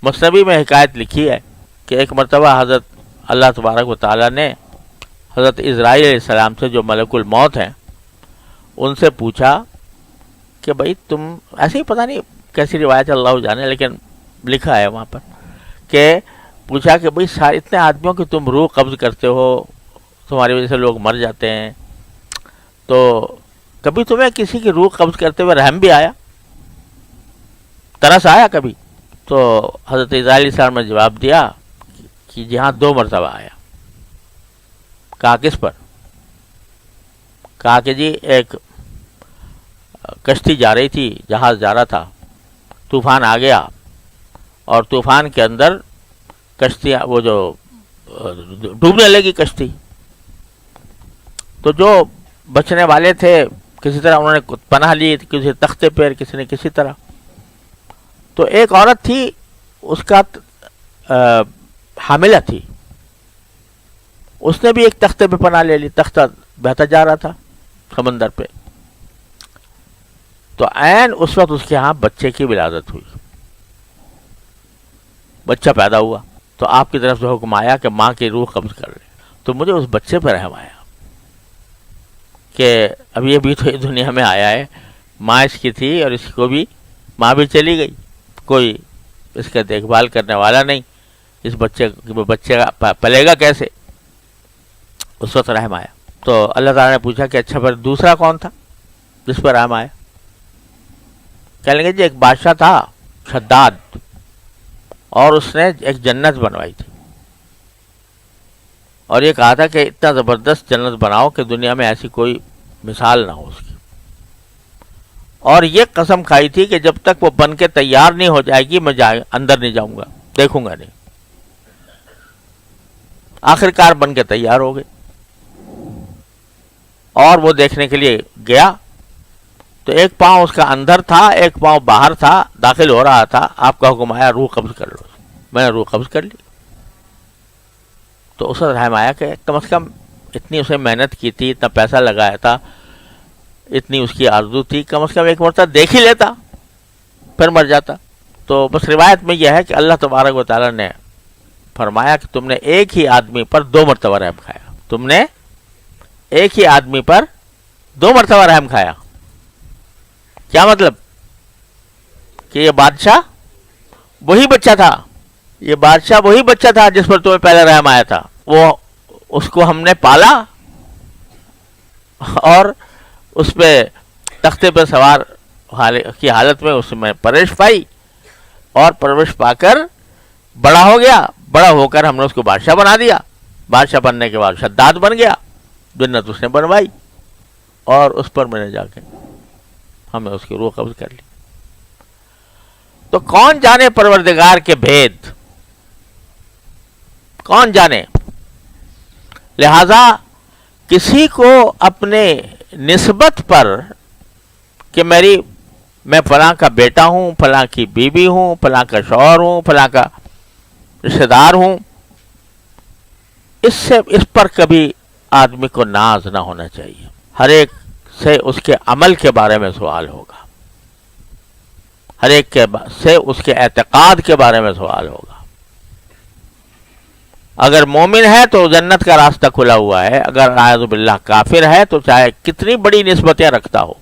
مصنوی میں حکایت لکھی ہے کہ ایک مرتبہ حضرت اللہ تبارک و تعالیٰ نے حضرت اسرائیل علیہ السلام سے، جو ملک الموت ہیں، ان سے پوچھا کہ بھائی تم، ایسے ہی پتہ نہیں کیسی روایت اللہ جانے، لیکن لکھا ہے وہاں پر کہ پوچھا کہ بھئی سارے اتنے آدمیوں کی تم روح قبض کرتے ہو، تمہاری وجہ سے لوگ مر جاتے ہیں، تو کبھی تمہیں کسی کی روح قبض کرتے ہوئے رحم بھی آیا، ترس آیا کبھی؟ تو حضرت اسرائیل علیہ السلام نے جواب دیا کہ جی ہاں 2 مرتبہ آیا۔ کہا کس پر؟ کہا کہ جی ایک کشتی جا رہی تھی، جہاز جا رہا تھا، طوفان آ گیا اور طوفان کے اندر کشتی وہ جو ڈوبنے لگی کشتی، تو جو بچنے والے تھے کسی طرح انہوں نے پناہ لی، کسی تختے پر، کسی نے کسی طرح۔ تو ایک عورت تھی، اس کا حاملہ تھی، اس نے بھی ایک تختے پہ پناہ لے لی، تختہ بہتا جا رہا تھا سمندر پہ۔ تو عین اس وقت اس کے ہاں بچے کی ولادت ہوئی، بچہ پیدا ہوا، تو آپ کی طرف سے حکم آیا کہ ماں کی روح قبض کر لے۔ تو مجھے اس بچے پہ رحم آیا کہ اب یہ بھی تو اس دنیا میں آیا ہے، ماں اس کی تھی اور اس کو بھی ماں بھی چلی گئی، کوئی اس کا دیکھ بھال کرنے والا نہیں، اس بچے کا پلے گا کیسے؟ اس وقت رحم آیا۔ تو اللہ تعالیٰ نے پوچھا کہ اچھا پھر دوسرا کون تھا جس پر رحم آیا؟ کہنے لگے جی ایک بادشاہ تھا شداد، اور اس نے ایک جنت بنوائی تھی، اور یہ کہا تھا کہ اتنا زبردست جنت بناؤ کہ دنیا میں ایسی کوئی مثال نہ ہو اس کی، اور یہ قسم کھائی تھی کہ جب تک وہ بن کے تیار نہیں ہو جائے گی میں اندر نہیں جاؤں گا، دیکھوں گا نہیں۔ آخرکار بن کے تیار ہو گئی، اور وہ دیکھنے کے لیے گیا تو ایک پاؤں اس کا اندر تھا، ایک پاؤں باہر تھا، داخل ہو رہا تھا، آپ کا حکم آیا روح قبض کر لو۔ میں نے روح قبض کر لی۔ تو اس وقت رحم آیا کہ کم از کم اتنی اسے محنت کی تھی، اتنا پیسہ لگایا تھا، اتنی اس کی آرزو تھی، کم از کم ایک مرتبہ دیکھ ہی لیتا، پھر مر جاتا۔ تو بس روایت میں یہ ہے کہ اللہ تبارک و تعالیٰ نے فرمایا کہ تم نے ایک ہی آدمی پر 2 مرتبہ رحم کھایا، تم نے ایک ہی آدمی پر 2 مرتبہ رحم کھایا۔ کیا مطلب؟ کہ یہ بادشاہ وہی بچہ تھا، یہ بادشاہ وہی بچہ تھا جس پر تمہیں پہلے رحم آیا تھا، وہ اس کو ہم نے پالا اور اس پہ تختے پہ سوار کی حالت میں اس میں پرورش پائی، اور پرورش پا کر بڑا ہو گیا، بڑا ہو کر ہم نے اس کو بادشاہ بنا دیا، بادشاہ بننے کے بعد شداد بن گیا، جنت اس نے بنوائی، اور اس پر میں نے جا کے ہمیں اس کی روح قبض کر لی۔ تو کون جانے پروردگار کے بھید، کون جانے؟ لہذا کسی کو اپنے نسبت پر کہ میں فلاں کا بیٹا ہوں، فلاں کی بیوی ہوں، فلاں کا شوہر ہوں، فلاں کا رشتہ دار ہوں، اس پر کبھی آدمی کو ناز نہ ہونا چاہیے۔ ہر ایک سے اس کے عمل کے بارے میں سوال ہوگا، ہر ایک سے اس کے اعتقاد کے بارے میں سوال ہوگا۔ اگر مومن ہے تو جنت کا راستہ کھلا ہوا ہے، اگر اعوذ باللہ کافر ہے تو چاہے کتنی بڑی نسبتیں رکھتا ہو،